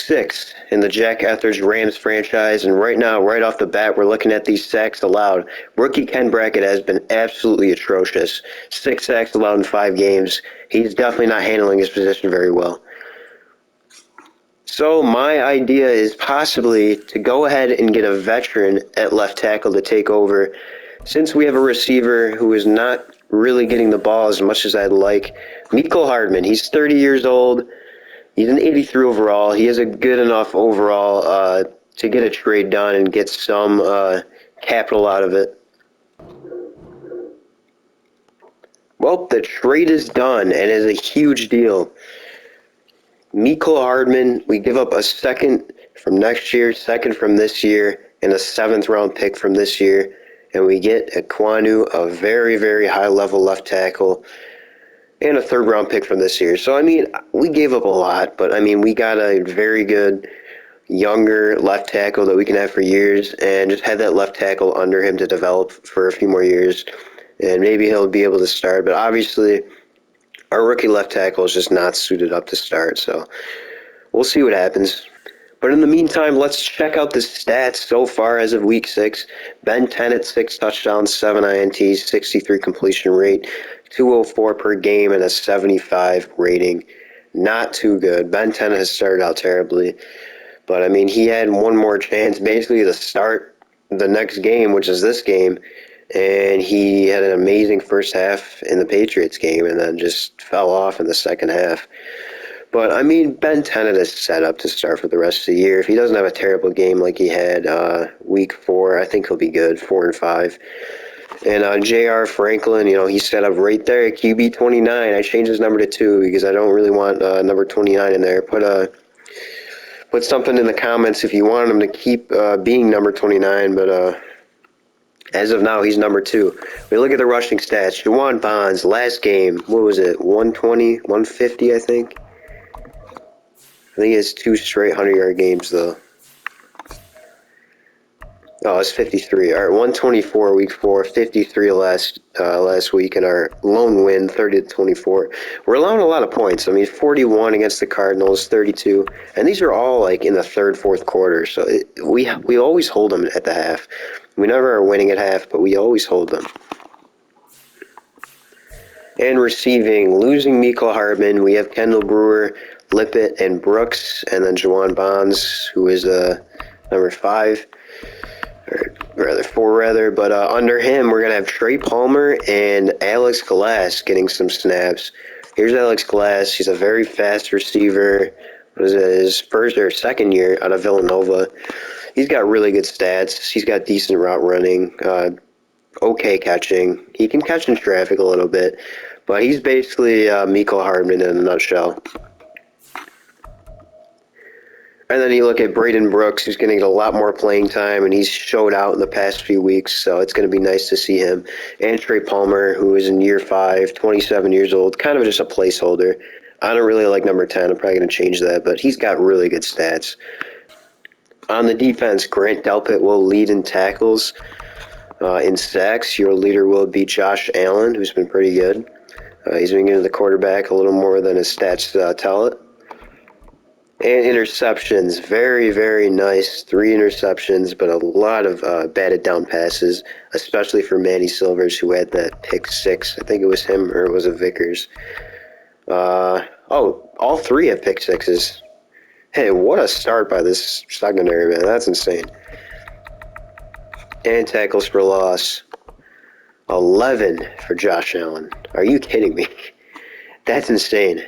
6 in the Jack Etheridge Rams franchise, and right now, right off the bat, we're looking at these sacks allowed. Rookie Ken Brackett has been absolutely atrocious. 6 sacks allowed in 5 games. He's definitely not handling his position very well. So my idea is possibly to go ahead and get a veteran at left tackle to take over, since we have a receiver who is not really getting the ball as much as I'd like. Mecole Hardman, he's 30 years old. He's an 83 overall. He is a good enough overall to get a trade done and get some capital out of it. Well, the trade is done, and it is a huge deal. Mecole Hardman, we give up a second from next year, second from this year, and a 7th-round pick from this year, and we get Ekwonu, a very, very high-level left tackle, and a 3rd-round pick from this year. So, I mean, we gave up a lot, but, I mean, we got a very good younger left tackle that we can have for years, and just have that left tackle under him to develop for a few more years, and maybe he'll be able to start. But obviously, our rookie left tackle is just not suited up to start, so we'll see what happens. But in the meantime, let's check out the stats so far as of Week 6. Ben Tennant, 6 touchdowns, 7 INTs, 63 completion rate, 204 per game, and a 75 rating. Not too good. Ben Tennant has started out terribly. But, I mean, he had one more chance basically to start the next game, which is this game, and he had an amazing first half in the Patriots game and then just fell off in the second half. But, I mean, Ben Tennant is set up to start for the rest of the year. If he doesn't have a terrible game like he had Week 4, I think he'll be good, 4-5. And J.R. Franklin, you know, he's set up right there at QB 29. I changed his number to 2 because I don't really want number 29 in there. Put something in the comments if you want him to keep being number 29, but as of now, he's number 2. We look at the rushing stats. Juwan Bonds, last game, what was it, 120, 150, I think? I think he has 2 straight 100-yard games, though. Oh, it's 53. All right, 124 Week 4, 53 last week, and our lone win, 30-24. We're allowing a lot of points. I mean, 41 against the Cardinals, 32, and these are all like in the 3rd, 4th quarter. So we always hold them at the half. We never are winning at half, but we always hold them. And receiving, losing Mecole Hardman, we have Kendall Brewer, Lippett, and Brooks, and then Juwan Bonds, who is number 5. Or rather 4, but under him we're going to have Trey Palmer and Alex Glass getting some snaps. Here's Alex Glass. He's a very fast receiver. What is it, his first or second year out of Villanova. He's got really good stats. He's got decent route running, okay catching. He can catch in traffic a little bit, but he's basically Mecole Hardman in a nutshell. And then you look at Braden Brooks, who's going to get a lot more playing time, and he's showed out in the past few weeks, so it's going to be nice to see him. And Trey Palmer, who is in year 5, 27 years old, kind of just a placeholder. I don't really like number 10. I'm probably going to change that, but he's got really good stats. On the defense, Grant Delpit will lead in tackles. In sacks, your leader will be Josh Allen, who's been pretty good. He's been getting the quarterback a little more than his stats tell it. And interceptions, very, very nice. 3 interceptions, but a lot of batted down passes, especially for Manny Silvers, who had that pick 6. I think it was him, or was it Vickers? All 3 have pick 6s. Hey, what a start by this secondary, man. That's insane. And tackles for loss. 11 for Josh Allen. Are you kidding me? That's insane.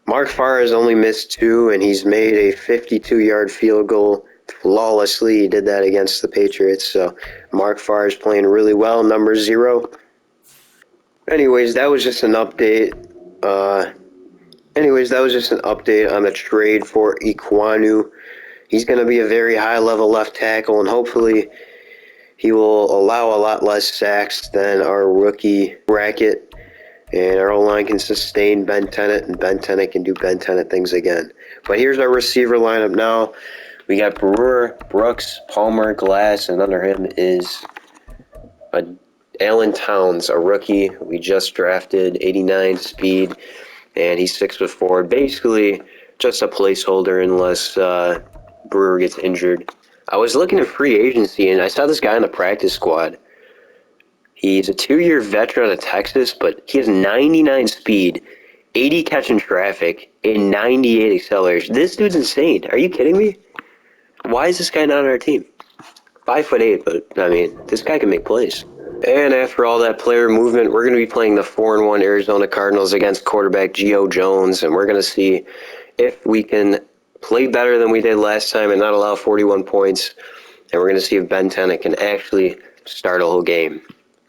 Mark Farr has only missed 2, and he's made a 52-yard field goal flawlessly. He did that against the Patriots, so Mark Farr is playing really well, number 0. Anyways, that was just an update. On the trade for Ekwonu. He's going to be a very high-level left tackle, and hopefully he will allow a lot less sacks than our rookie Brackett. And our O-line can sustain Ben Tennant, and Ben Tennant can do Ben Tennant things again. But here's our receiver lineup now. We got Brewer, Brooks, Palmer, Glass, and under him is Allen Towns, a rookie we just drafted, 89 speed, and he's 6'4". Basically, just a placeholder unless Brewer gets injured. I was looking at free agency, and I saw this guy on the practice squad. He's a 2-year veteran out of Texas, but he has 99 speed, 80 catch in traffic, and 98 acceleration. This dude's insane. Are you kidding me? Why is this guy not on our team? 5'8", but I mean, this guy can make plays. And after all that player movement, we're going to be playing the 4-1 Arizona Cardinals against quarterback Gio Jones, and we're going to see if we can play better than we did last time and not allow 41 points. And we're going to see if Ben Tennant can actually start a whole game.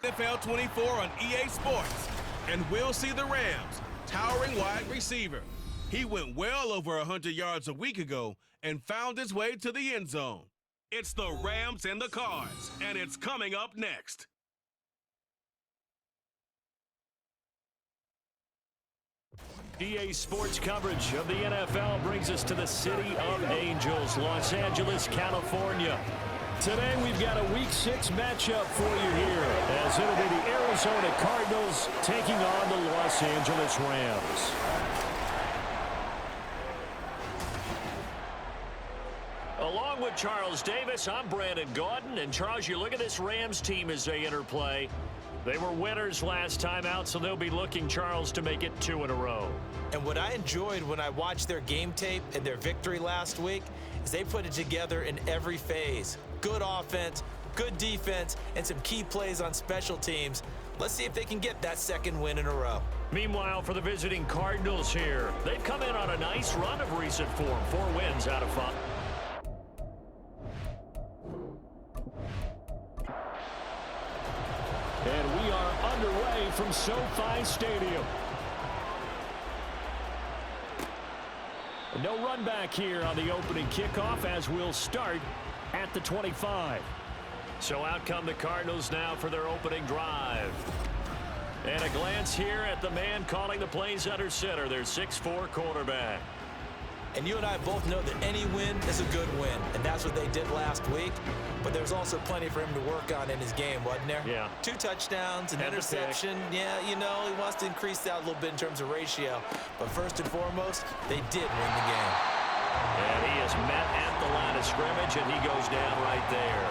NFL 24 on EA Sports, and we'll see the Rams, towering wide receiver. He went well over 100 yards a week ago and found his way to the end zone. It's the Rams and the Cards, and it's coming up next. EA Sports coverage of the NFL brings us to the City of Angels, Los Angeles, California. Today we've got a Week 6 matchup for you here, as it'll be the Arizona Cardinals taking on the Los Angeles Rams. Along with Charles Davis, I'm Brandon Gaudin, and Charles, you look at this Rams team as they interplay. They were winners last time out, so they'll be looking, Charles, to make it 2 in a row. And what I enjoyed when I watched their game tape and their victory last week is they put it together in every phase. Good offense, good defense, and some key plays on special teams. Let's see if they can get that 2nd win in a row. Meanwhile, for the visiting Cardinals here, they've come in on a nice run of recent form. 4 wins out of 5. And we are underway from SoFi Stadium. No run back here on the opening kickoff, as we'll start at the 25. So out come the Cardinals now for their opening drive. And a glance here at the man calling the plays under center, their 6'4" quarterback. And you and I both know that any win is a good win, and that's what they did last week. But there's also plenty for him to work on in his game, wasn't there? Yeah. 2 touchdowns, an interception. Yeah, you know, he wants to increase that a little bit in terms of ratio. But first and foremost, they did win the game. And he is met at the line of scrimmage, and he goes down right there.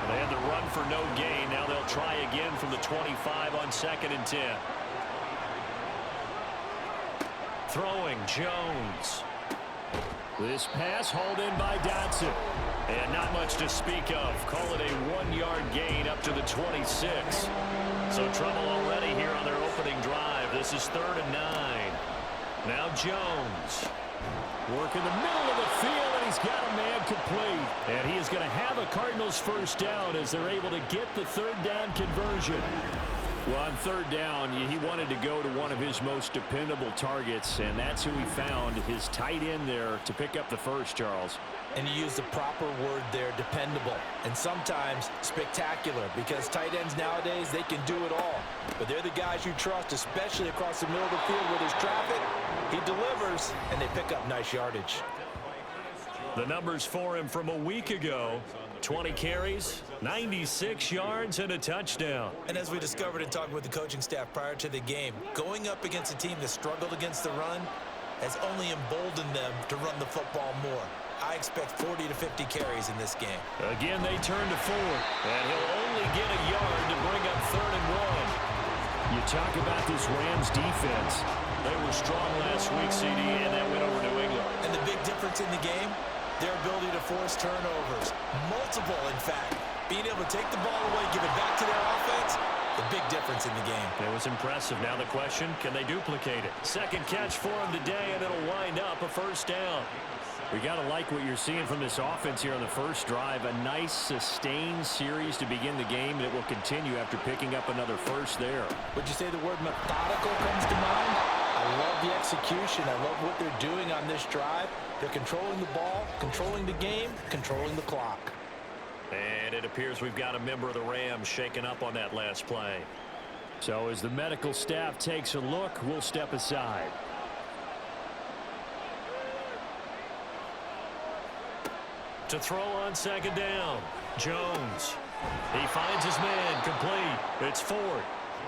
They had the run for no gain. Now they'll try again from the 25 on 2nd and 10. Throwing Jones. This pass hauled in by Dotson. And not much to speak of. Call it a 1-yard gain up to the 26. So trouble already here on their opening drive. This is 3rd and 9. Now Jones. Work in the middle of the field, and he's got a man complete. And he is going to have a Cardinals first down as they're able to get the 3rd down conversion. Well, on 3rd down, he wanted to go to one of his most dependable targets, and that's who he found, his tight end there, to pick up the first, Charles. And you use the proper word there, dependable, and sometimes spectacular, because tight ends nowadays, they can do it all. But they're the guys you trust, especially across the middle of the field where there's traffic. He delivers, and they pick up nice yardage. The numbers for him from a week ago: 20 carries, 96 yards, and a touchdown. And as we discovered in talking with the coaching staff prior to the game, going up against a team that struggled against the run has only emboldened them to run the football more. I expect 40 to 50 carries in this game. Again, they turn to 4, and he'll only get a yard to bring up 3rd and 1. You talk about this Rams defense. They were strong last week, CD, and that went over New England. And the big difference in the game, their ability to force turnovers. Multiple, in fact. Being able to take the ball away, give it back to their offense, the big difference in the game. It was impressive. Now the question, can they duplicate it? 2nd catch for him today, and it'll wind up a first down. We got to like what you're seeing from this offense here on the first drive. A nice, sustained series to begin the game that will continue after picking up another first there. Would you say the word methodical comes to mind? I love the execution. I love what they're doing on this drive. They're controlling the ball, controlling the game, controlling the clock. And it appears we've got a member of the Rams shaken up on that last play. So as the medical staff takes a look, we'll step aside. To throw on 2nd down, Jones. He finds his man complete. It's 4th.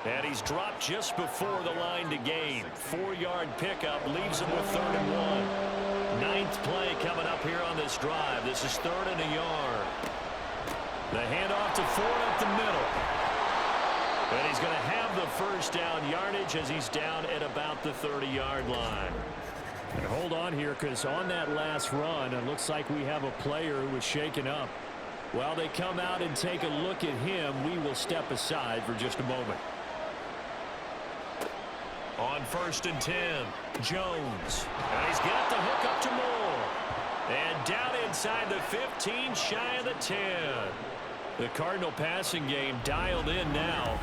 And he's dropped just before the line to gain. 4-yard pickup leaves him with 3rd and 1. Ninth play coming up here on this drive. This is 3rd and a yard. The handoff to Ford up the middle. And he's going to have the first down yardage as he's down at about the 30-yard line. And hold on here, because on that last run, it looks like we have a player who was shaken up. While they come out and take a look at him, we will step aside for just a moment. On 1st and 10, Jones. And he's got the hook up to Moore. And down inside the 15, shy of the 10. The Cardinal passing game dialed in now.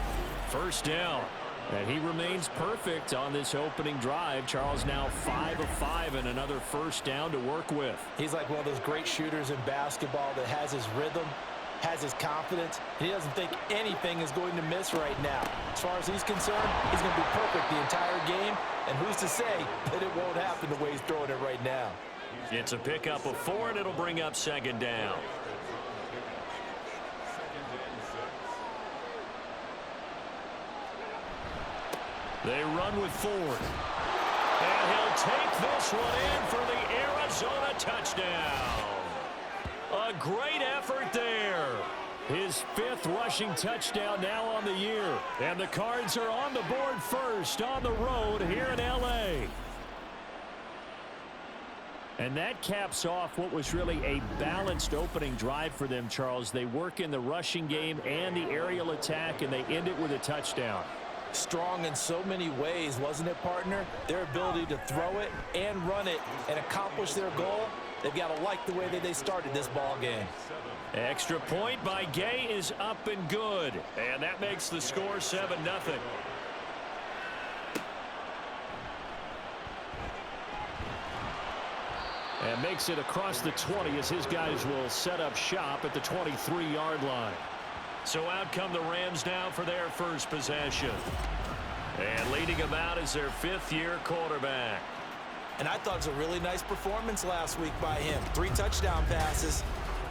First down. And he remains perfect on this opening drive. Charles now 5 of 5 and another first down to work with. He's like one of those great shooters in basketball that has his rhythm, has his confidence, and he doesn't think anything is going to miss right now. As far as he's concerned, he's going to be perfect the entire game, and who's to say that it won't happen the way he's throwing it right now. It's a pickup of 4, and it'll bring up 2nd down. They run with Ford. And he'll take this one in for the Arizona touchdown. A great effort there. His 5th rushing touchdown now on the year. And the Cards are on the board first on the road here in L.A. And that caps off what was really a balanced opening drive for them, Charles. They work in the rushing game and the aerial attack, and they end it with a touchdown. Strong in so many ways, wasn't it, partner? Their ability to throw it and run it and accomplish their goal, they've got to like the way that they started this ball game. Extra point by Gay is up and good. And that makes the score 7-0. And makes it across the 20 as his guys will set up shop at the 23-yard line. So out come the Rams now for their first possession. And leading them out is their 5th-year quarterback. And I thought it was a really nice performance last week by him. 3 touchdown passes.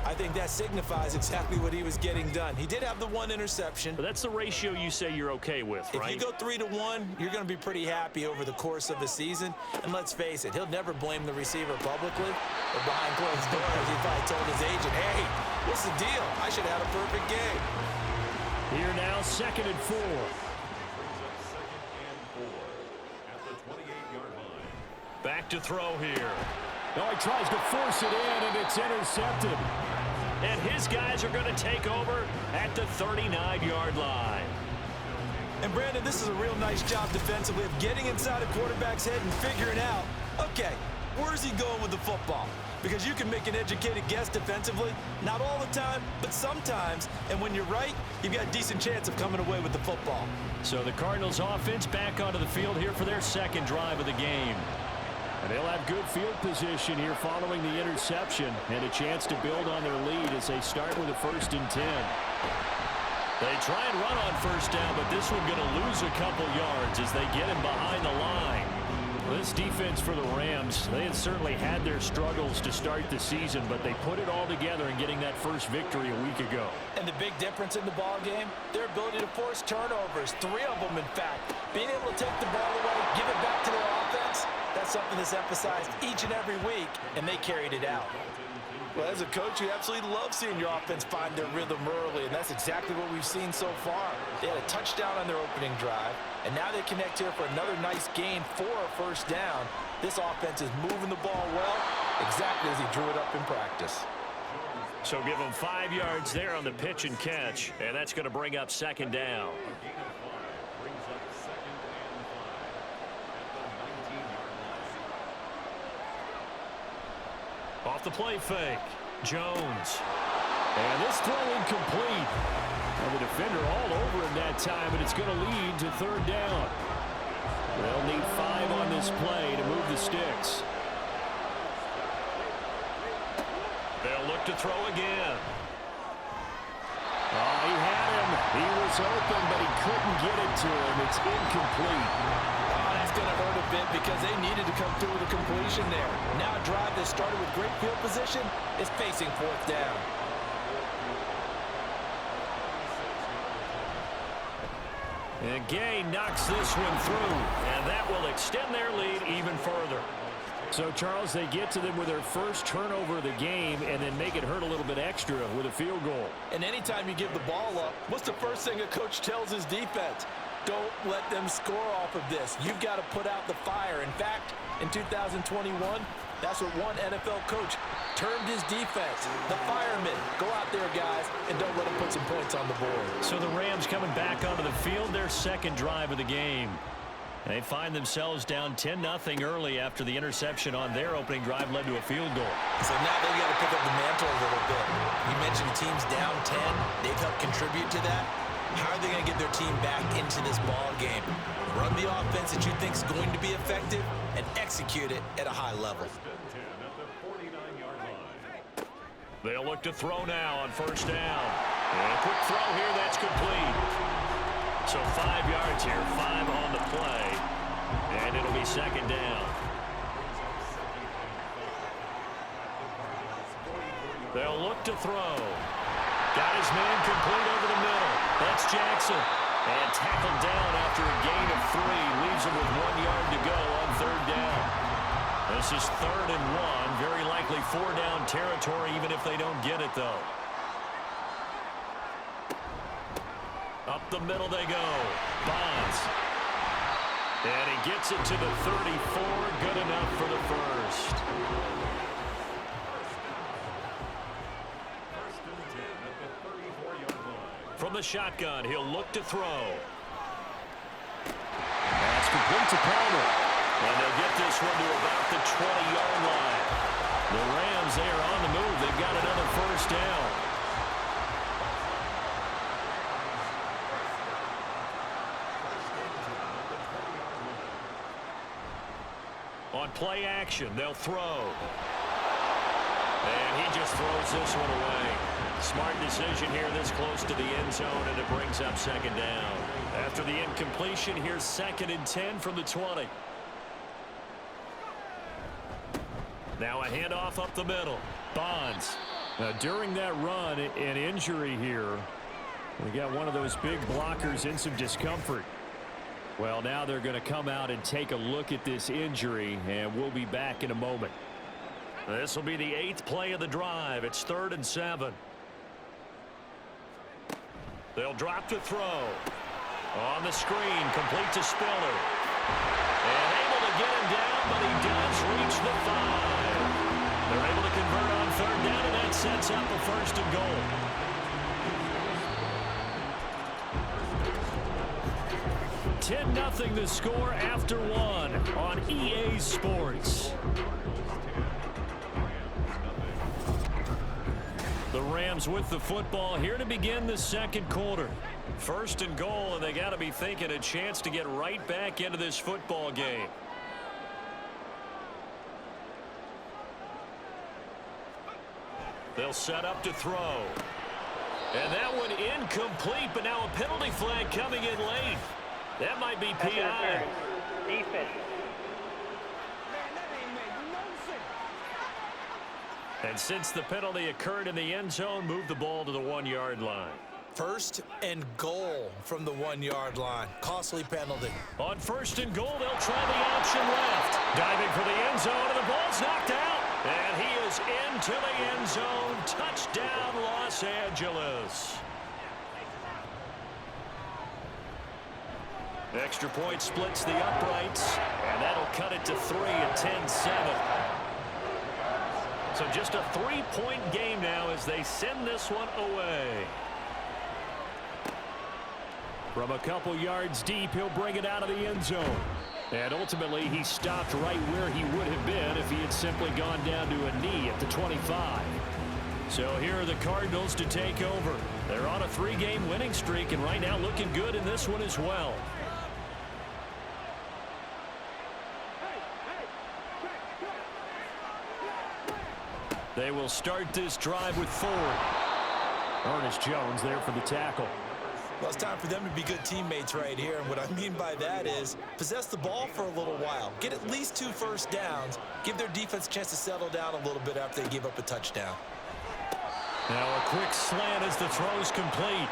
I think that signifies exactly what he was getting done. He did have the 1 interception. But that's the ratio you say you're okay with, right? If you go 3-1, you're going to be pretty happy over the course of the season. And let's face it, he'll never blame the receiver publicly. But behind closed doors, he probably told his agent, hey, what's the deal? I should have had a perfect game. Here now, 2nd and 4. Back to throw here. Oh, he tries to force it in, and it's intercepted. And his guys are going to take over at the 39-yard line. And, Brandon, this is a real nice job defensively of getting inside a quarterback's head and figuring out, okay, where's he going with the football? Because you can make an educated guess defensively, not all the time, but sometimes. And when you're right, you've got a decent chance of coming away with the football. So the Cardinals offense back onto the field here for their 2nd drive of the game. And they'll have good field position here following the interception and a chance to build on their lead as they start with a 1st and 10. They try and run on 1st down, but this one going to lose a couple yards as they get him behind the line. This defense for the Rams, they had certainly had their struggles to start the season, but they put it all together in getting that first victory a week ago. And the big difference in the ball game, their ability to force turnovers, 3 of them, in fact. Being able to take the ball away, give it back to their offense, that's something that's emphasized each and every week, and they carried it out. Well, as a coach, you absolutely love seeing your offense find their rhythm early, and that's exactly what we've seen so far. They had a touchdown on their opening drive, and now they connect here for another nice gain for a 1st down. This offense is moving the ball well, exactly as he drew it up in practice. So give them 5 yards there on the pitch and catch, and that's going to bring up 2nd down. Off the play fake, Jones. And this throw incomplete. And the defender all over him that time, but it's going to lead to 3rd down. They'll need 5 on this play to move the sticks. They'll look to throw again. Oh, he had him. He was open, but he couldn't get it to him. It's incomplete. That's going to hurt a bit because they needed to come through with a completion there. Now a drive that started with great field position is facing 4th down. And Gay knocks this one through, and that will extend their lead even further. So, Charles, they get to them with their first turnover of the game and then make it hurt a little bit extra with a field goal. And anytime you give the ball up, what's the first thing a coach tells his defense? Don't let them score off of this. You've got to put out the fire. In fact, in 2021, that's what one NFL coach termed his defense, the firemen. Go out there, guys, and don't let them put some points on the board. So the Rams coming back onto the field, their second drive of the game. They find themselves down 10-0 early after the interception on their opening drive led to a field goal. So now they've got to pick up the mantle a little bit. You mentioned teams down 10. They've helped contribute to that. How are they going to get their team back into this ball game? Run the offense that you think is going to be effective and execute it at a high level. They'll look to throw now on first down. And a quick throw here, that's complete. So 5 yards here, 5 on the play. And it'll be second down. They'll look to throw. Got his man complete over the middle. That's Jackson. And tackled down after a gain of 3. Leaves him with 1 yard to go on third down. This is 3rd and 1. Very likely 4-down territory, even if they don't get it, though. Up the middle they go. Bonds. And he gets it to the 34. Good enough for the first. From the shotgun, he'll look to throw. That's complete to Palmer. And they'll get this one to about the 20-yard line. The Rams, they are on the move. They've got another first down. On play action, they'll throw. And he just throws this one away. Smart decision here this close to the end zone, and it brings up second down. After the incompletion, here's 2nd and 10 from the 20. Now a handoff up the middle. Bonds. Now during that run, an injury here. We got one of those big blockers in some discomfort. Well, now they're going to come out and take a look at this injury, and we'll be back in a moment. This will be the 8th play of the drive. It's 3rd and 7. They'll drop to throw. On the screen, complete to Spiller. And able to get him down, but he does reach the 5. They're able to convert on 3rd down, and that sets up a 1st and goal. $10-0 the score after 1 on EA Sports. The Rams with the football here to begin the second quarter. 1st and goal, and they got to be thinking a chance to get right back into this football game. They'll set up to throw. And that one incomplete, but now a penalty flag coming in late. That might be PI. Defense. And since the penalty occurred in the end zone, move the ball to the 1-yard line. 1st and goal from the 1-yard line. Costly penalty. On 1st and goal, they'll try the option left. Diving for the end zone, and the ball's knocked out. And he is into the end zone. Touchdown, Los Angeles. Extra point splits the uprights, and that'll cut it to 3 at 10-7. So just a 3-point game now as they send this one away. From a couple yards deep, he'll bring it out of the end zone. And ultimately, he stopped right where he would have been if he had simply gone down to a knee at the 25. So here are the Cardinals to take over. They're on a 3-game winning streak, and right now looking good in this one as well. They will start this drive with 4. Ernest Jones there for the tackle. Well, it's time for them to be good teammates right here. And what I mean by that is possess the ball for a little while. Get at least 2 first downs. Give their defense a chance to settle down a little bit after they give up a touchdown. Now a quick slant as the throw's complete.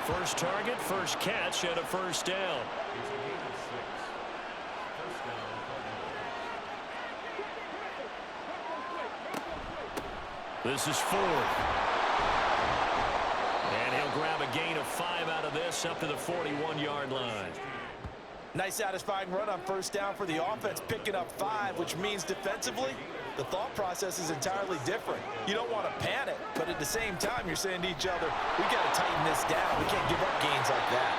First target, first catch, and a first down. This is fourth. And he'll grab a gain of 5 out of this up to the 41-yard line. Nice satisfying run on first down for the offense, picking up 5, which means defensively, the thought process is entirely different. You don't want to panic, but at the same time, you're saying to each other, we got to tighten this down. We can't give up gains like that.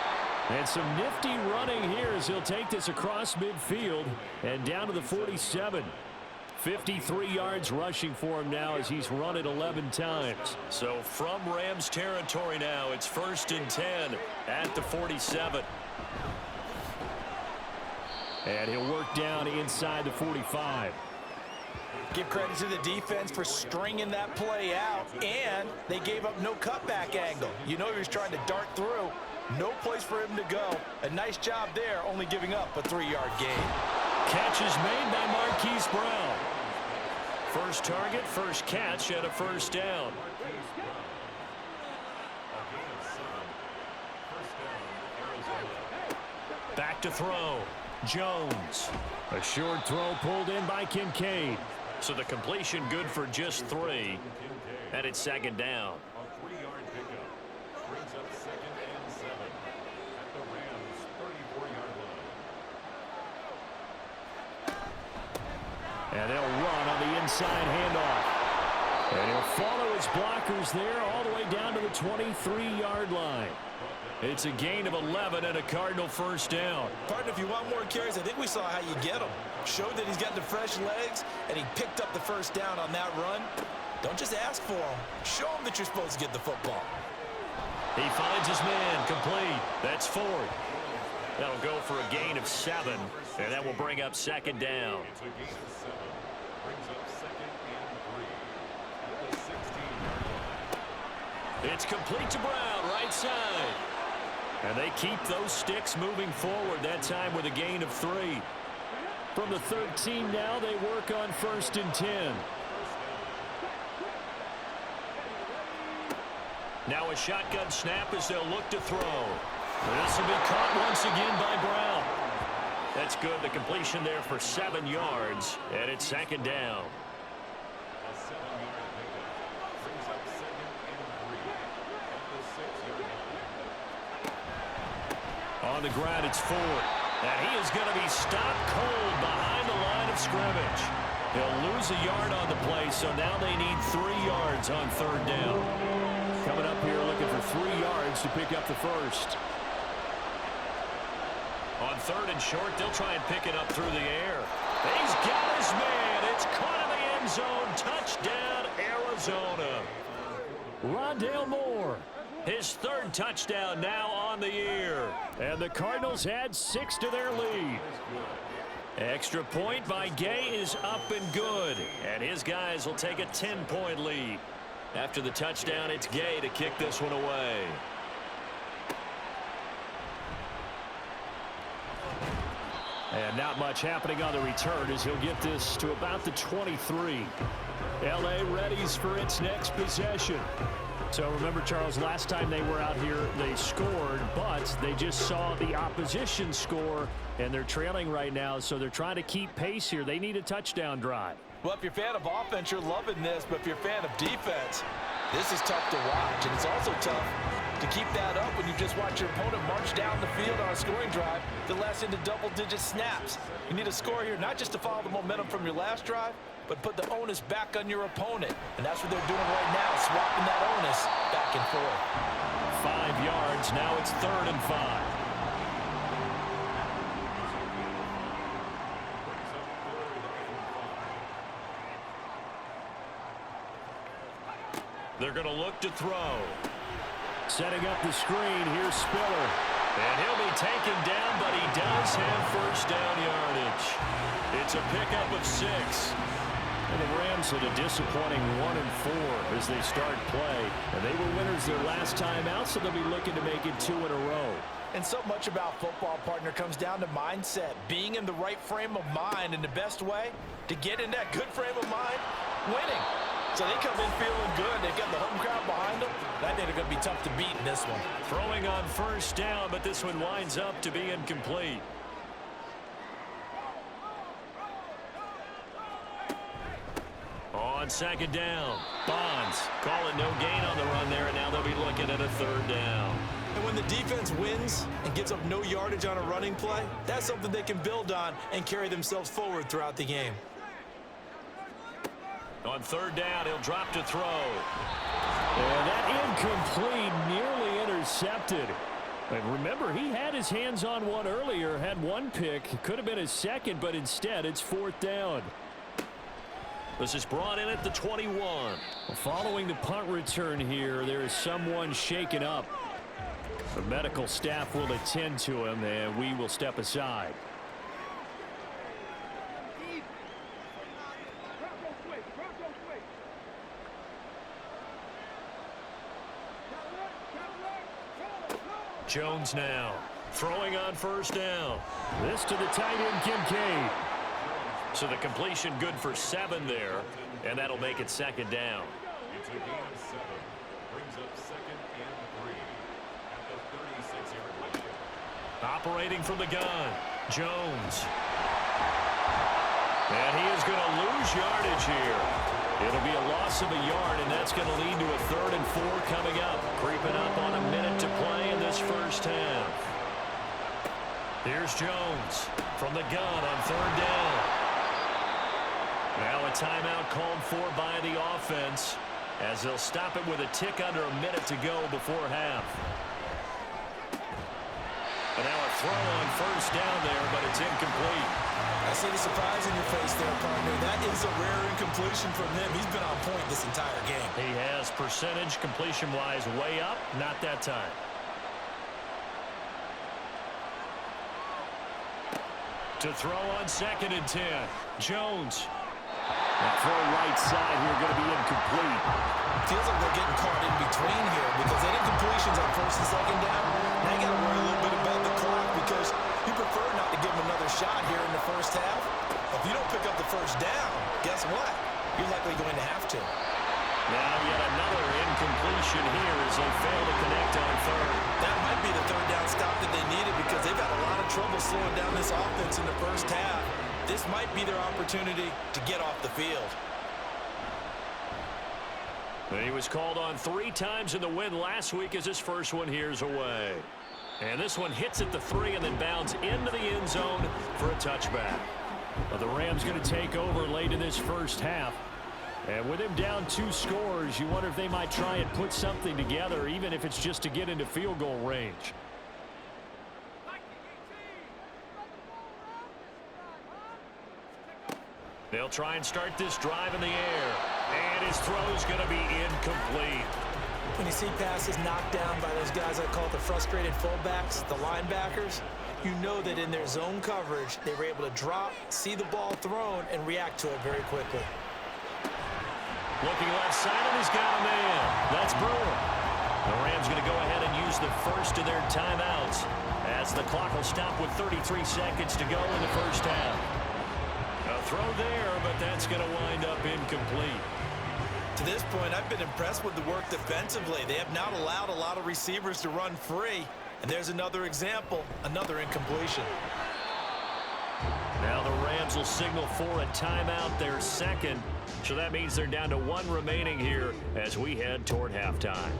And some nifty running here as he'll take this across midfield and down to the 47. 53 yards rushing for him now as he's run it 11 times. So from Rams territory now, it's 1st and 10 at the 47. And he'll work down inside the 45. Give credit to the defense for stringing that play out, and they gave up no cutback angle. You know he was trying to dart through. No place for him to go. A nice job there, only giving up a 3-yard gain. Catch is made by Marquise Brown. First target, first catch, and a first down. Back to throw. Jones. A short throw pulled in by Kincaid. So the completion good for just 3. And it's 2nd down. A 3-yard pickup brings up 2nd and 7 at the Rams' 34-yard line. And they'll run on the inside handoff. And he'll follow his blockers there all the way down to the 23-yard line. It's a gain of 11 and a Cardinal first down. Partner, if you want more carries, I think we saw how you get them. Showed that he's got the fresh legs, and he picked up the first down on that run. Don't just ask for him. Show him that you're supposed to get the football. He finds his man complete. That's 4. That'll go for a gain of 7, and that will bring up 2nd down. It's a gain of 7. Brings up 2nd and 3 at the 16-yard line. It's complete to Brown, right side. And they keep those sticks moving forward, that time with a gain of 3. From the 13 now, they work on 1st and 10. Now a shotgun snap as they'll look to throw. This will be caught once again by Brown. That's good. The completion there for 7 yards, and it's 2nd down. A 7-yard pickup brings up 2nd and 3 at the 6-yard line. On the ground, it's Ford. And he is going to be stopped cold behind the line of scrimmage. He'll lose a yard on the play, so now they need 3 yards on 3rd down. Coming up here looking for 3 yards to pick up the first. On 3rd and short, they'll try and pick it up through the air. He's got his man. It's caught in the end zone. Touchdown, Arizona. Rondale Moore. His 3rd touchdown now on the year. And the Cardinals add 6 to their lead. Extra point by Gay is up and good. And his guys will take a 10-point lead. After the touchdown, it's Gay to kick this one away. And not much happening on the return as he'll get this to about the 23. L.A. readies for its next possession. So remember, Charles, last time they were out here, they scored, but they just saw the opposition score, and they're trailing right now, so they're trying to keep pace here. They need a touchdown drive. Well, if you're a fan of offense, you're loving this, but if you're a fan of defense, this is tough to watch, and it's also tough to keep that up when you just watch your opponent march down the field on a scoring drive that lasts into double-digit snaps. You need a score here, not just to follow the momentum from your last drive, but put the onus back on your opponent. And that's what they're doing right now, swapping that onus back and forth. 5 yards, now it's 3rd and 5. They're going to look to throw. Setting up the screen, here's Spiller. And he'll be taken down, but he does have first down yardage. It's a pickup of 6. And the Rams had a disappointing 1-4 as they start play. And they were winners their last time out, so they'll be looking to make it 2 in a row. And so much about football, partner, comes down to mindset. Being in the right frame of mind, and the best way to get in that good frame of mind, winning. So they come in feeling good. They've got the home crowd behind them. I think they're going to be tough to beat in this one. Throwing on first down, but this one winds up to be incomplete. On second down, Bonds calling no gain on the run there, and now they'll be looking at a third down. And when the defense wins and gives up no yardage on a running play, that's something they can build on and carry themselves forward throughout the game. On third down, he'll drop to throw. And that incomplete, nearly intercepted. And remember, he had his hands on one earlier, had one pick. Could have been his second, but instead it's fourth down. This is brought in at the 21. Following the punt return here, there is someone shaken up. The medical staff will attend to him, and we will step aside. Jones now throwing on first down. This to the tight end, Kincaid. So the completion good for 7 there, and that'll make it second down. It's a gain of 7. Brings up second and 3 at the 36-yard line. Operating from the gun, Jones. And he is going to lose yardage here. It'll be a loss of a yard, and that's going to lead to a 3rd and 4 coming up. Creeping up on a minute to play in this first half. Here's Jones from the gun on third down. Now a timeout called for by the offense as they'll stop it with a tick under a minute to go before half. And now a throw on first down there, but it's incomplete. I see the surprise in your face there, partner. That is a rare incompletion from him. He's been on point this entire game. He has percentage completion-wise way up, not that time. To throw on second and 10, Jones. That throw right side here going to be incomplete. Feels like they're getting caught in between here because that incompletion's on first and second down. Now you got to worry a little bit about the clock because you prefer not to give him another shot here in the first half. If you don't pick up the first down, guess what? You're likely going to have to. Now yet another incompletion here as they fail to connect on third. That might be the third down stop that they needed because they've had a lot of trouble slowing down this offense in the first half. This might be their opportunity to get off the field. He was called on 3 times in the win last week as his first one here's away. And this one hits at the 3 and then bounds into the end zone for a touchback. Well, the Rams going to take over late in this first half. And with him down 2 scores, you wonder if they might try and put something together, even if it's just to get into field goal range. They'll try and start this drive in the air. And his throw's going to be incomplete. When you see passes knocked down by those guys I call the frustrated fullbacks, the linebackers, you know that in their zone coverage, they were able to drop, see the ball thrown, and react to it very quickly. Looking left side, and he's got a man. That's Brewer. The Rams going to go ahead and use the first of their timeouts as the clock will stop with 33 seconds to go in the first half. A throw there, but that's going to wind up incomplete. To this point, I've been impressed with the work defensively. They have not allowed a lot of receivers to run free. And there's another example, another incompletion. Now the Rams will signal for a timeout, their second. So that means they're down to 1 remaining here as we head toward halftime.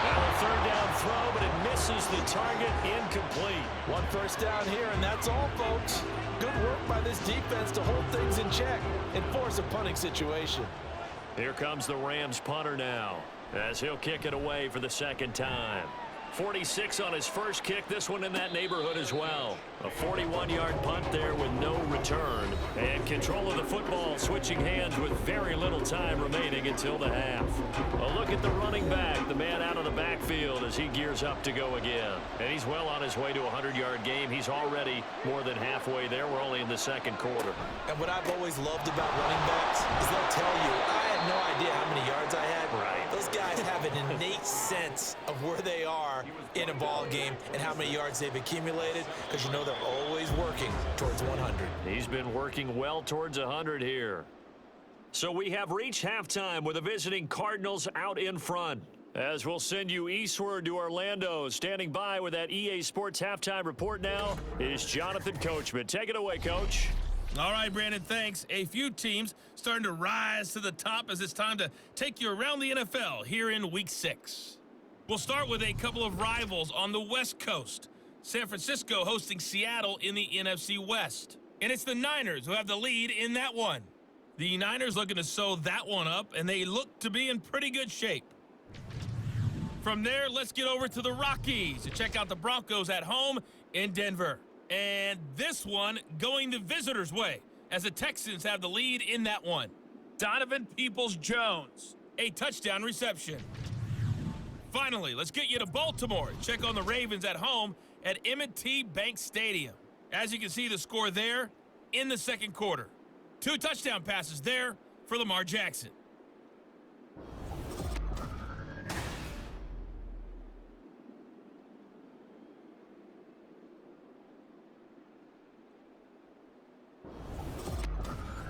Now a third down throw, but it misses the target, incomplete. 1 first down here, and that's all, folks. Good work by this defense to hold things in check and force a punting situation. Here comes the Rams punter now as he'll kick it away for the second time. 46 on his first kick, this one in that neighborhood as well. A 41-yard punt there with no return. And control of the football switching hands with very little time remaining until the half. A look at the running back, the man out of the backfield as he gears up to go again. And he's well on his way to a 100-yard game. He's already more than halfway there. We're only in the second quarter. And what I've always loved about running backs is they'll tell you, I had no idea how many yards I had. Right. Those guys have an innate sense of where they are in a ball game and how many yards they've accumulated because you know they're always working towards 100. He's been working well towards 100 here. So we have reached halftime with the visiting Cardinals out in front. As we'll send you eastward to Orlando, standing by with that EA Sports halftime report now is Jonathan Coachman. Take it away, Coach. All right, Brandon, thanks. A few teams starting to rise to the top as it's time to take you around the NFL here in Week 6. We'll start with a couple of rivals on the West Coast. San Francisco hosting Seattle in the NFC West. And it's the Niners who have the lead in that one. The Niners looking to sew that one up, and they look to be in pretty good shape. From there, let's get over to the Rockies to check out the Broncos at home in Denver. And this one going the visitors' way as the Texans have the lead in that one. Donovan Peoples-Jones, a touchdown reception. Finally, let's get you to Baltimore and check on the Ravens at home at M&T Bank Stadium. As you can see the score there in the second quarter. 2 touchdown passes there for Lamar Jackson.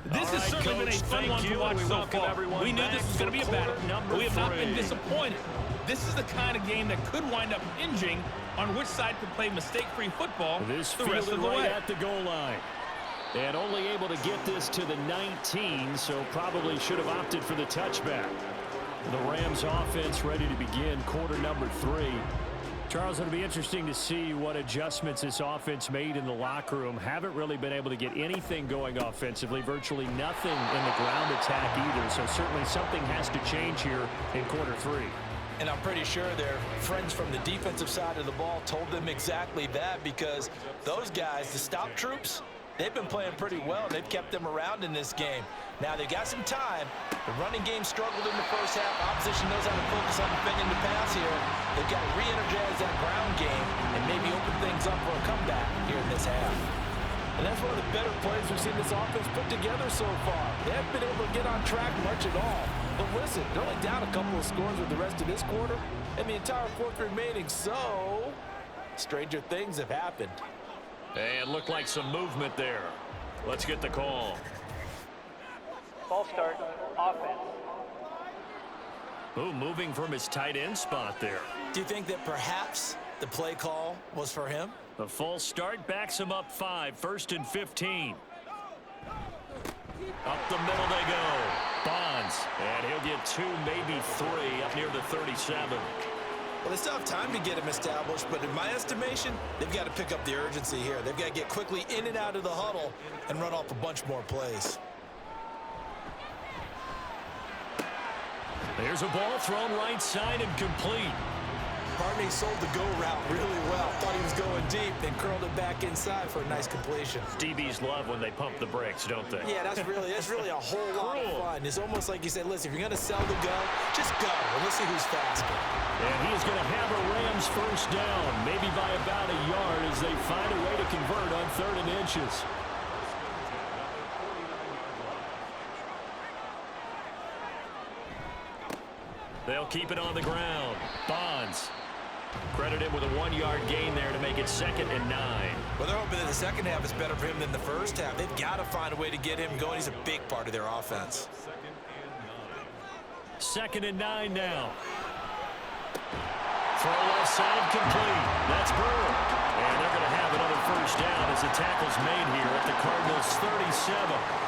This has certainly been a fun one to watch so far. We knew this was going to be a battle, but we have not been disappointed. This is the kind of game that could wind up hinging on which side can play mistake-free football the rest of the way. At the goal line. And only able to get this to the 19, so probably should have opted for the touchback. The Rams offense ready to begin quarter number 3. Charles, it'll be interesting to see what adjustments this offense made in the locker room. Haven't really been able to get anything going offensively, virtually nothing in the ground attack either. So certainly something has to change here in quarter 3. And I'm pretty sure their friends from the defensive side of the ball told them exactly that, because those guys, the stop troops, they've been playing pretty well. They've kept them around in this game. Now, they've got some time. The running game struggled in the first half. Opposition knows how to focus on defending the pass here. They've got to re-energize that ground game and maybe open things up for a comeback here in this half. And that's one of the better plays we've seen this offense put together so far. They haven't been able to get on track much at all. But listen, they're only down a couple of scores with the rest of this quarter and the entire fourth remaining. So, stranger things have happened. And looked like some movement there. Let's get the call. Ball start, offense. Ooh, moving from his tight end spot there. Do you think that perhaps the play call was for him? The false start backs him up 5, 1st and 15. Up the middle they go. Bonds, and he'll get 2, maybe 3 up near the 37. Well, they still have time to get him established, but in my estimation, they've got to pick up the urgency here. They've got to get quickly in and out of the huddle and run off a bunch more plays. There's a ball thrown right side and complete. Barney sold the go route really well. Thought he was going deep, then curled it back inside for a nice completion. DBs love when they pump the brakes, don't they? Yeah, that's really a whole lot of fun. It's almost like you said, listen, if you're going to sell the go, just go, and let's see who's faster. And he is going to have a Rams first down, maybe by about a yard as they find a way to convert on 3rd and inches. They'll keep it on the ground. Bonds credited with a 1-yard gain there to make it 2nd and 9. Well, they're hoping that the second half is better for him than the first half. They've got to find a way to get him going. He's a big part of their offense. 2nd and 9 now. Throw left side complete. That's Brewer. And they're going to have another first down as the tackle's made here at the Cardinals' 37.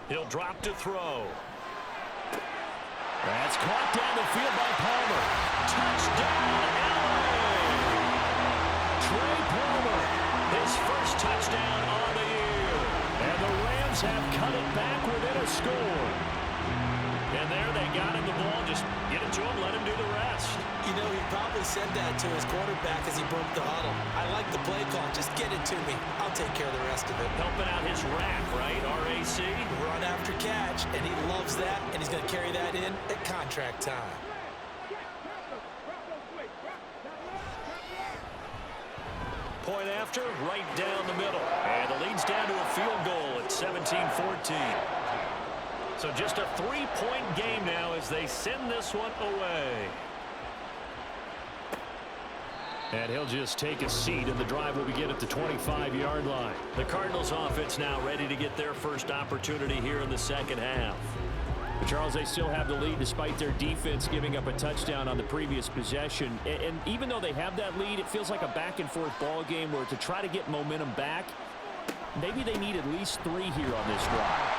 He'll drop to throw. That's caught down the field by Palmer. Touchdown, LA! Trey Palmer, his first touchdown on the year. And the Rams have cut it back within a score. And there they got him the ball. Just get it to him, let him do the rest. You know, he probably said that to his quarterback as he broke the huddle. I like the play call. Just get it to me. I'll take care of the rest of it. Helping out his rack, right? RAC. Run after catch, and he loves that, and he's going to carry that in at contract time. Point after, right down the middle. And the lead's down to a field goal at 17-14. So just a 3-point game now as they send this one away. And he'll just take a seat, and the drive will begin at the 25-yard line. The Cardinals offense now ready to get their first opportunity here in the second half. But Charles, they still have the lead despite their defense giving up a touchdown on the previous possession. And even though they have that lead, it feels like a back-and-forth ball game where to try to get momentum back, maybe they need at least 3 here on this drive.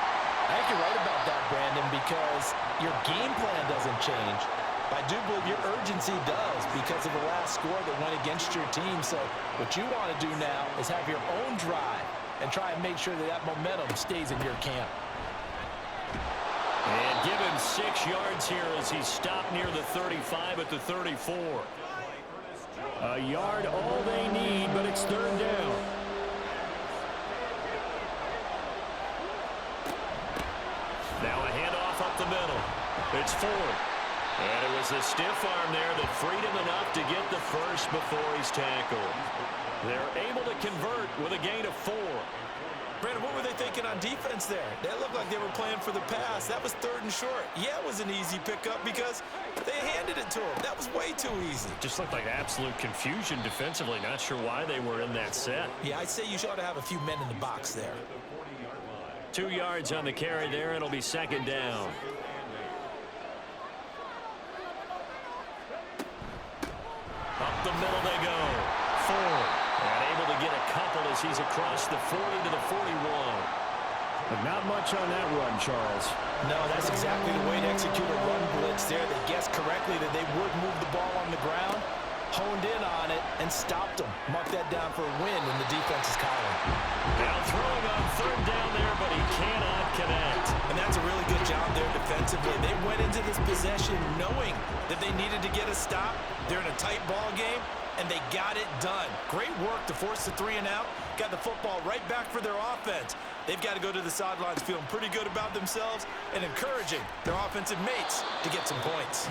I think you're right about that, Brandon, because your game plan doesn't change. I do believe your urgency does because of the last score that went against your team. So what you want to do now is have your own drive and try and make sure that that momentum stays in your camp. And give him 6 yards here as he stopped near the 35 at the 34. A yard all they need, but it's 3rd down. Now a handoff up the middle. It's 4th. And it was the stiff arm there that freed him enough to get the first before he's tackled. They're able to convert with a gain of 4. Brandon, what were they thinking on defense there? They looked like they were playing for the pass. That was 3rd and short. Yeah, it was an easy pickup because they handed it to him. That was way too easy. Just looked like absolute confusion defensively. Not sure why they were in that set. Yeah, I'd say you ought to have a few men in the box there. 2 yards on the carry there. It'll be 2nd down. Up the middle they go. 4. And able to get a couple as he's across the 40 to the 41. But not much on that run, Charles. No, that's exactly the way to execute a run blitz there. They guessed correctly that they would move the ball on the ground, honed in on it, and stopped them. Mark that down for a win in the defense's column. Now throwing on 3rd down there, but he cannot connect. And that's a really good job there defensively. They went into this possession knowing that they needed to get a stop. They're in a tight ball game, and they got it done. Great work to force the 3 and out. Got the football right back for their offense. They've got to go to the sidelines feeling pretty good about themselves and encouraging their offensive mates to get some points.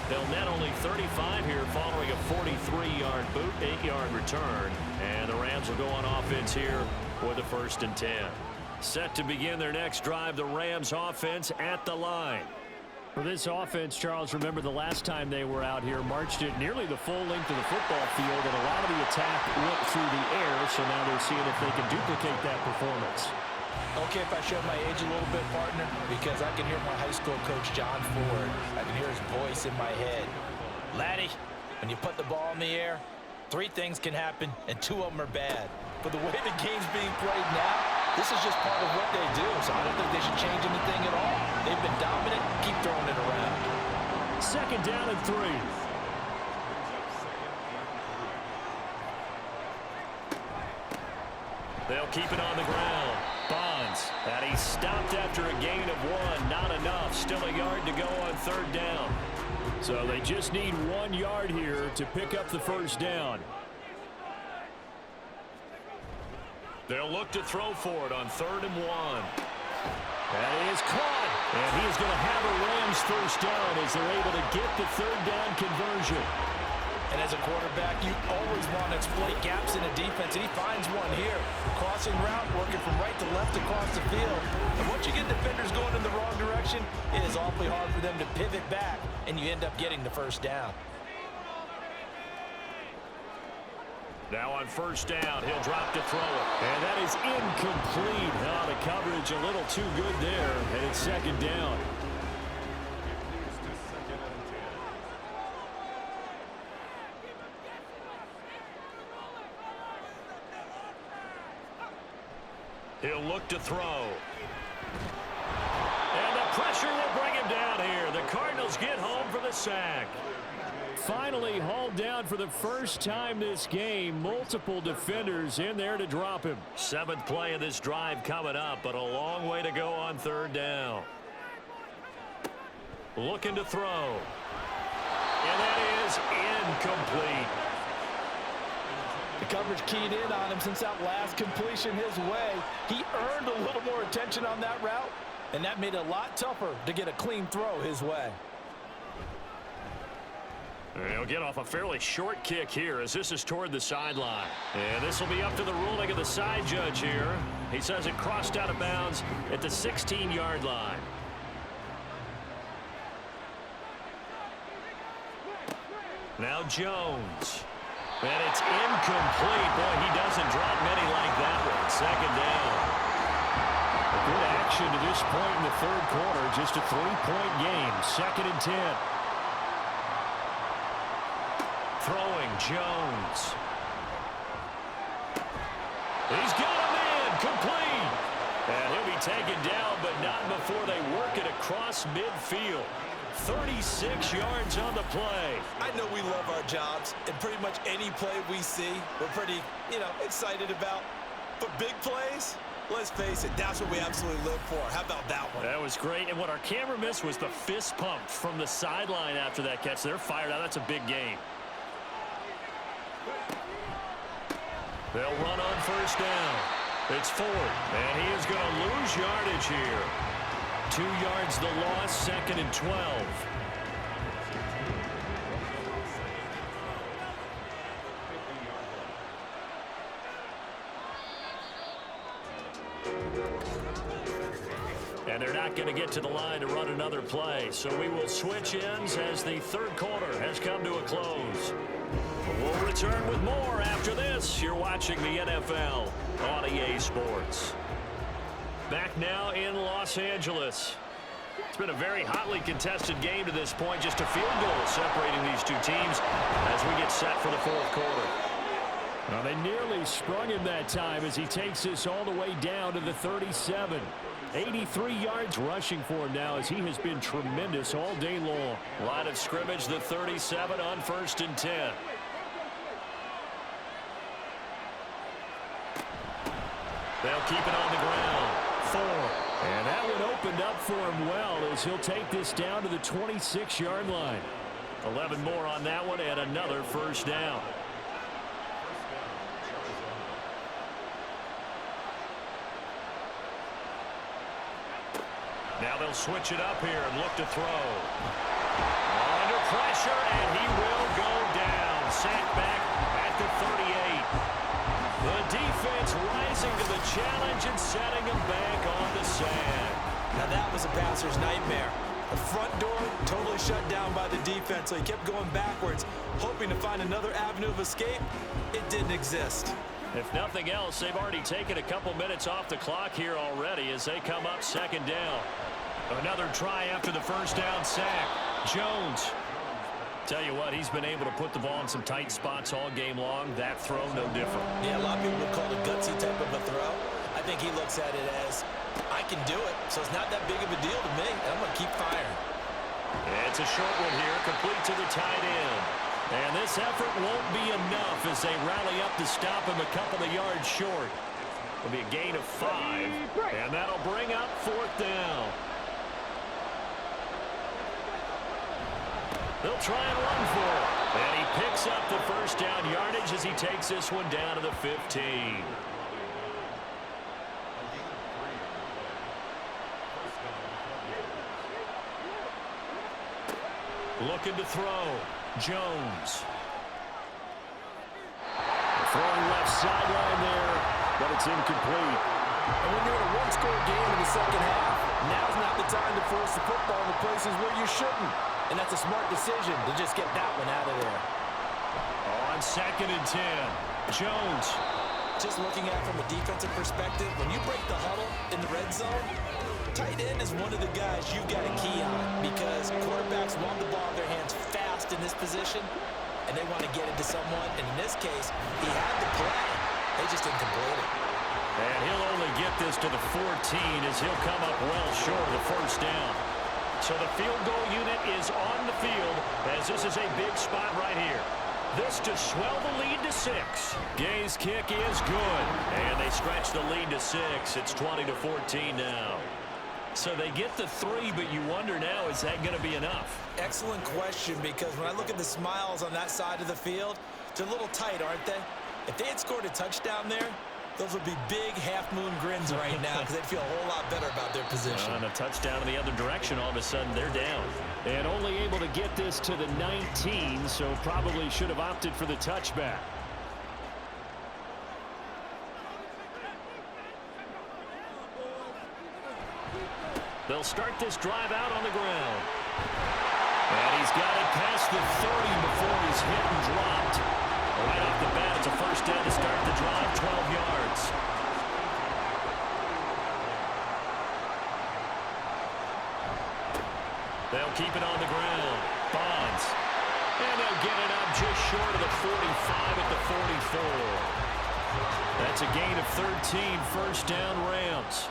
They'll net only 35 here following a 43-yard boot, 8-yard return. And the Rams will go on offense here with a 1st and 10. Set to begin their next drive, the Rams offense at the line. For this offense, Charles, remember the last time they were out here, marched it nearly the full length of the football field, and a lot of the attack went through the air, so now they're seeing if they can duplicate that performance. Okay, if I show my age a little bit, partner, because I can hear my high school coach, John Ford. I can hear his voice in my head. Laddie, when you put the ball in the air, 3 things can happen, and 2 of them are bad. But the way the game's being played now, this is just part of what they do, so I don't think they should change anything at all. They've been dominant. Keep throwing it around. 2nd down and 3. They'll keep it on the ground. Bonds, and he stopped after a gain of 1. Not enough. Still a yard to go on 3rd down. So they just need 1 yard here to pick up the 1st down. They'll look to throw for it on 3rd and 1. That is caught. And he's going to have a Rams 1st down as they're able to get the 3rd down conversion. And as a quarterback, you always want to exploit gaps in a defense, and he finds one here. Crossing route, working from right to left across the field. And once you get defenders going in the wrong direction, it is awfully hard for them to pivot back, and you end up getting the 1st down. Now on 1st down, he'll drop to throw it. And that is incomplete. Oh, the coverage a little too good there, and it's 2nd down. He'll look to throw. And the pressure will bring him down here. The Cardinals get home for the sack. Finally hauled down for the first time this game. Multiple defenders in there to drop him. 7th play of this drive coming up, but a long way to go on 3rd down. Looking to throw. And that is incomplete. The coverage keyed in on him since that last completion his way. He earned a little more attention on that route, and that made it a lot tougher to get a clean throw his way. He'll get off a fairly short kick here as this is toward the sideline. And this will be up to the ruling of the side judge here. He says it crossed out of bounds at the 16-yard line. Now Jones. And it's incomplete. Boy, he doesn't drop many like that one. Second down. A good action to this point in the third quarter. Just a 3-point game. 2nd and 10. Throwing Jones. He's got him in. Complete. And he'll be taken down, but not before they work it across midfield. 36 yards on the play. I know we love our jobs, and pretty much any play we see, we're pretty, excited about. But big plays, let's face it, that's what we absolutely live for. How about that one? That was great, and what our camera missed was the fist pump from the sideline after that catch. They're fired out. That's a big game. They'll run on first down. It's Ford, and he is going to lose yardage here. 2 yards the loss, 2nd and 12. And they're not going to get to the line to run another play. So we will switch ends as the third quarter has come to a close. We'll return with more after this. You're watching the NFL on EA Sports. Back now in Los Angeles. It's been a very hotly contested game to this point. Just a field goal separating these two teams as we get set for the fourth quarter. Well, they nearly sprung him that time as he takes this all the way down to the 37. 83 yards rushing for him now as he has been tremendous all day long. Line of scrimmage, the 37 on 1st and 10. They'll keep it on the ground. 4. And that one opened up for him well as he'll take this down to the 26-yard line. 11 more on that one and another first down. Now they'll switch it up here and look to throw. Under pressure, and he will go down. Sacked back at the 38. The defense rising to the challenge and setting him back on the sand. Now that was a passer's nightmare. The front door totally shut down by the defense, so he kept going backwards, hoping to find another avenue of escape. It didn't exist. If nothing else, they've already taken a couple minutes off the clock here already as they come up 2nd down. Another try after the first down sack. Jones. Tell you what, he's been able to put the ball in some tight spots all game long. That throw, no different. Yeah, a lot of people would call it a gutsy type of a throw. I think he looks at it as, I can do it, so it's not that big of a deal to me, and I'm going to keep firing. It's a short one here, complete to the tight end. And this effort won't be enough as they rally up to stop him a couple of yards short. It'll be a gain of 5, and that'll bring up 4th down. They'll try and run for it. And he picks up the first down yardage as he takes this one down to the 15. Looking to throw. Jones. Throwing left sideline there, but it's incomplete. And when you're in a one-score game in the second half, now's not the time to force the football in the places where you shouldn't. And that's a smart decision to just get that one out of there. On 2nd and 10, Jones. Just looking at it from a defensive perspective, when you break the huddle in the red zone, tight end is one of the guys you've got to key on because quarterbacks want the ball in their hands fast in this position, and they want to get it to someone. And in this case, he had the play. They just didn't complete it. And he'll only get this to the 14 as he'll come up well short of the first down. So the field goal unit is on the field as this is a big spot right here. This to swell the lead to 6. Gay's kick is good, and they stretch the lead to 6. It's 20-14 now. So they get the 3, but you wonder now, is that going to be enough? Excellent question, because when I look at the smiles on that side of the field, they're a little tight, aren't they? If they had scored a touchdown there, those would be big half-moon grins right now because they'd feel a whole lot better about their position. On a touchdown in the other direction, all of a sudden they're down. And only able to get this to the 19, so probably should have opted for the touchback. They'll start this drive out on the ground. And he's got it past the 30 before he's hit and dropped. Right off the bat, it's a first down to start the drive, 12 yards. They'll keep it on the ground. Bonds. And they'll get it up just short of the 45 at the 44. That's a gain of 13, first down Rams.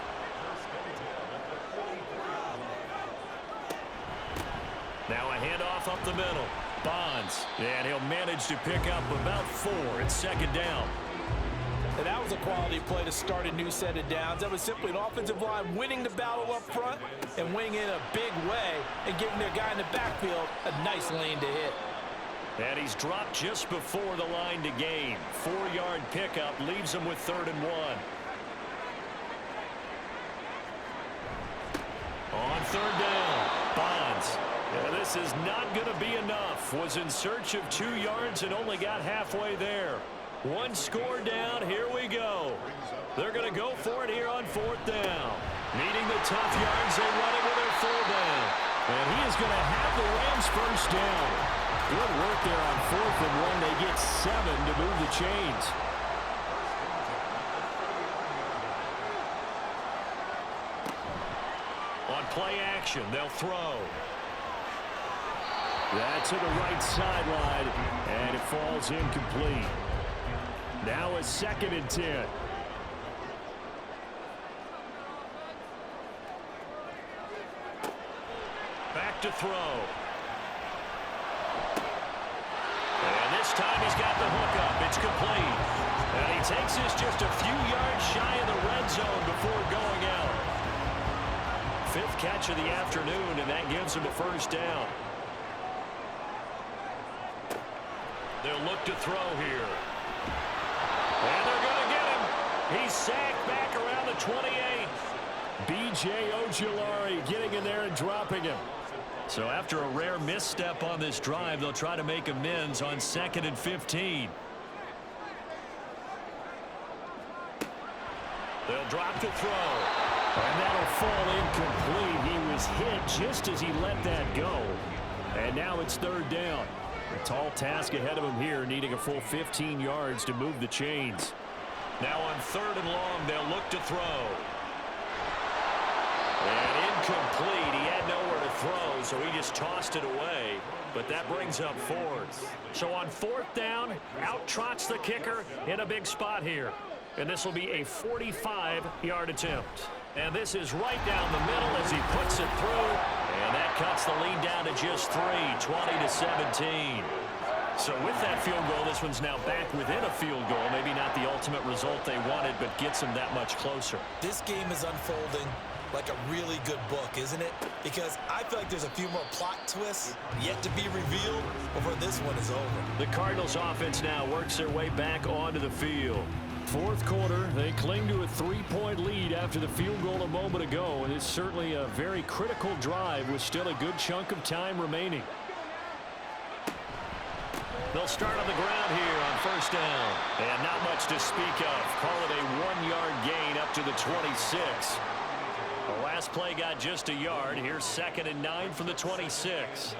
Now a handoff up the middle. Bonds. And he'll manage to pick up about 4 at second down. And that was a quality play to start a new set of downs. That was simply an offensive line winning the battle up front and winning in a big way and giving their guy in the backfield a nice lane to hit. And he's dropped just before the line to gain. 4-yard pickup leaves him with 3rd and 1. On 3rd down, Bonds. Yeah, this is not going to be enough. Was in search of 2 yards and only got halfway there. 1 score down. Here we go. They're going to go for it here on 4th down. Needing the tough yards, they run it with their 4 down. And he is going to have the Rams first down. Good work there on 4th and 1. They get 7 to move the chains. On play action, they'll throw. That's to the right sideline, and it falls incomplete. Now a 2nd and 10. Back to throw. And this time he's got the hook up. It's complete. And he takes this just a few yards shy of the red zone before going out. 5th catch of the afternoon, and that gives him a first down. They'll look to throw here. And they're going to get him. He's sacked back around the 28. B.J. Ojulari getting in there and dropping him. So after a rare misstep on this drive, they'll try to make amends on 2nd and 15. They'll drop to throw. And that'll fall incomplete. He was hit just as he let that go. And now it's 3rd down. A tall task ahead of him here, needing a full 15 yards to move the chains. Now on 3rd and long, they'll look to throw. And incomplete. He had nowhere to throw, so he just tossed it away. But that brings up 4th. So on 4th down, out trots the kicker in a big spot here. And this will be a 45-yard attempt. And this is right down the middle as he puts it through. And that cuts the lead down to just 3, 20-17. So with that field goal, this one's now back within a field goal. Maybe not the ultimate result they wanted, but gets them that much closer. This game is unfolding like a really good book, isn't it? Because I feel like there's a few more plot twists yet to be revealed before this one is over. The Cardinals offense now works their way back onto the field. 4th quarter, they cling to a 3-point lead after the field goal a moment ago, and it's certainly a very critical drive with still a good chunk of time remaining. They'll start on the ground here on 1st down, and not much to speak of. Call it a 1-yard gain up to the 26. The last play got just a yard. Here's 2nd and 9 from the 26.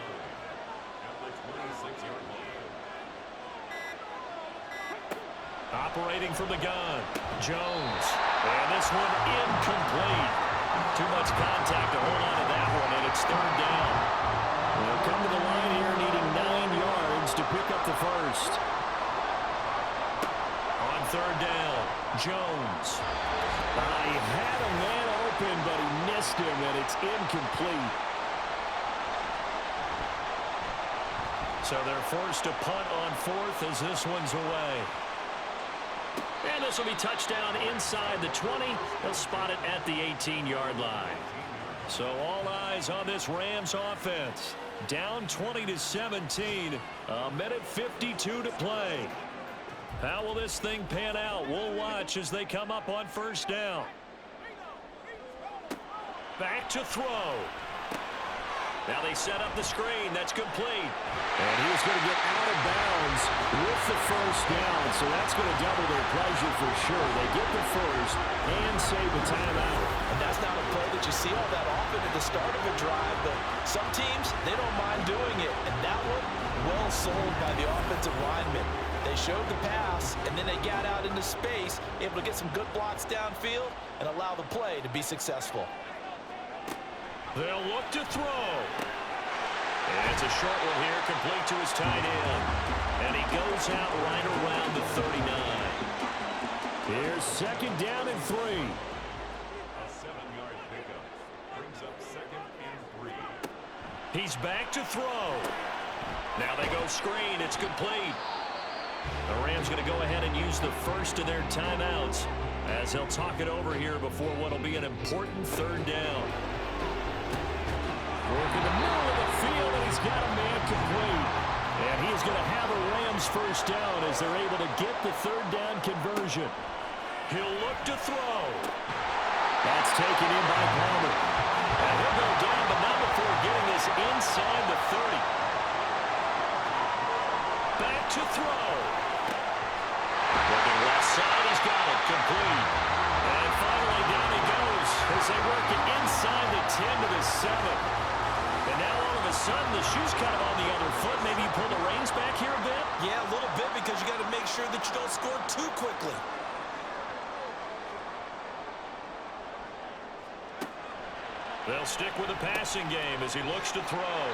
Operating from the gun, Jones. And this one incomplete. Too much contact to hold on to that one, and it's 3rd down. They'll come to the line here needing 9 yards to pick up the first. On 3rd down, Jones. He had a man open, but he missed him, and it's incomplete. So they're forced to punt on 4th as this one's away. And this will be touchdown inside the 20. They'll spot it at the 18-yard line. So all eyes on this Rams offense. Down 20-17. A minute 52 to play. How will this thing pan out? We'll watch as they come up on 1st down. Back to throw. Now they set up the screen. That's complete. And he was going to get out of bounds with the first down, so that's going to double their pleasure for sure. They get the first and save the timeout. And that's not a play that you see all that often at the start of a drive, but some teams, they don't mind doing it. And that one, well sold by the offensive lineman. They showed the pass, and then they got out into space, able to get some good blocks downfield and allow the play to be successful. They'll look to throw. And it's a short one here, complete to his tight end. And he goes out right around the 39. Here's second down and 3. A 7-yard pickup brings up 2nd and 3. He's back to throw. Now they go screen. It's complete. The Rams going to go ahead and use the first of their timeouts as they'll talk it over here before what will be an important 3rd down. Work in the middle of the field, and he's got a man complete. And he is going to have a Rams first down as they're able to get the 3rd down conversion. He'll look to throw. That's taken in by Palmer. And he'll go down, but not before getting this inside the 30. Back to throw. Looking left side, he's got it, complete. And finally down he goes as they work it inside the 10 to the 7. And now all of a sudden the shoe's kind of on the other foot. Maybe you pull the reins back here a bit? Yeah, a little bit, because you got to make sure that you don't score too quickly. They'll stick with the passing game as he looks to throw.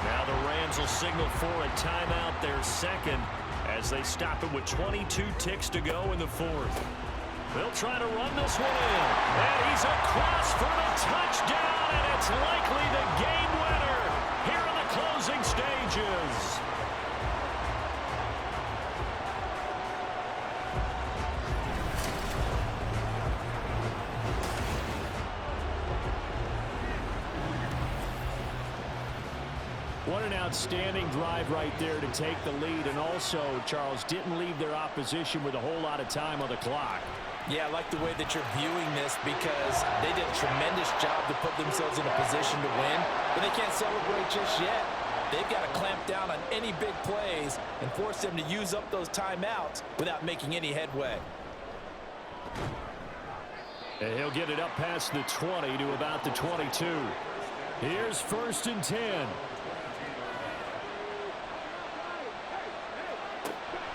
Now the Rams will signal for a timeout, their second, as they stop it with 22 ticks to go in the 4th. They'll try to run this one in. And he's across for the touchdown, and it's likely the game winner here in the closing stages. What an outstanding drive right there to take the lead, and also, Charles, didn't leave their opposition with a whole lot of time on the clock. Yeah, I like the way that you're viewing this, because they did a tremendous job to put themselves in a position to win, but they can't celebrate just yet. They've got to clamp down on any big plays and force them to use up those timeouts without making any headway. And he'll get it up past the 20 to about the 22. Here's 1st and 10.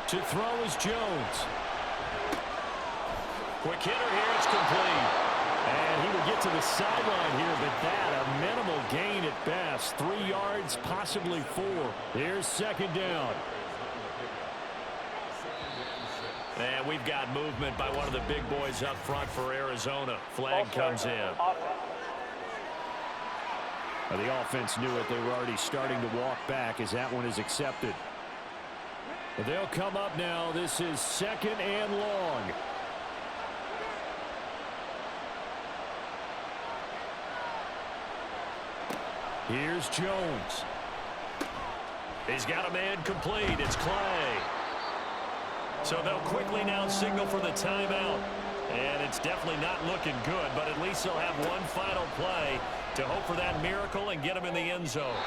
To throw is Jones. Quick hitter here, it's complete. And he will get to the sideline here, but that a minimal gain at best. 3 yards, possibly 4. Here's 2nd down. And we've got movement by one of the big boys up front for Arizona. Flag comes in. Well, the offense knew it. They were already starting to walk back as that one is accepted. But they'll come up now. This is 2nd and long. Here's Jones. He's got a man complete. It's Clay. So they'll quickly now signal for the timeout. And it's definitely not looking good, but at least they'll have one final play to hope for that miracle and get him in the end zone.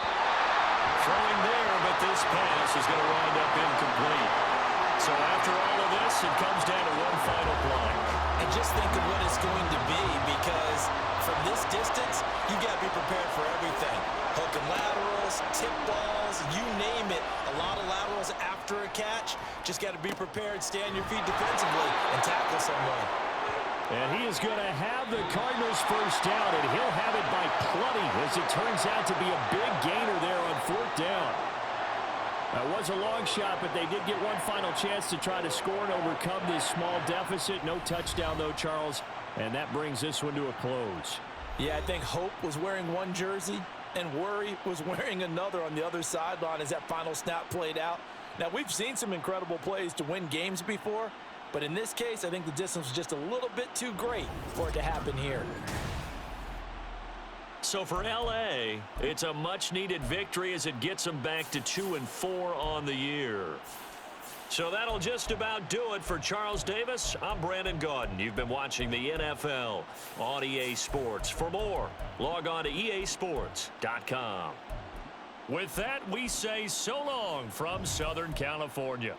Throwing there, but this pass is going to wind up incomplete. So after all of this, it comes down to one final play. And just think of what it's going to be, because from this distance, you got to be prepared for everything. Hook and laterals, tip balls, you name it. A lot of laterals after a catch. Just got to be prepared, stay on your feet defensively, and tackle someone. And he is going to have the Cardinals first down, and he'll have it by plenty, as it turns out to be a big gainer there on 4th down. That was a long shot, but they did get one final chance to try to score and overcome this small deficit. No touchdown, though, Charles, and that brings this one to a close. Yeah, I think Hope was wearing one jersey, and Worry was wearing another on the other sideline as that final snap played out. Now, we've seen some incredible plays to win games before, but in this case, I think the distance was just a little bit too great for it to happen here. So for L.A., it's a much-needed victory as it gets them back to 2-4 on the year. So that'll just about do it for Charles Davis. I'm Brandon Gaudin. You've been watching the NFL on EA Sports. For more, log on to easports.com. With that, we say so long from Southern California.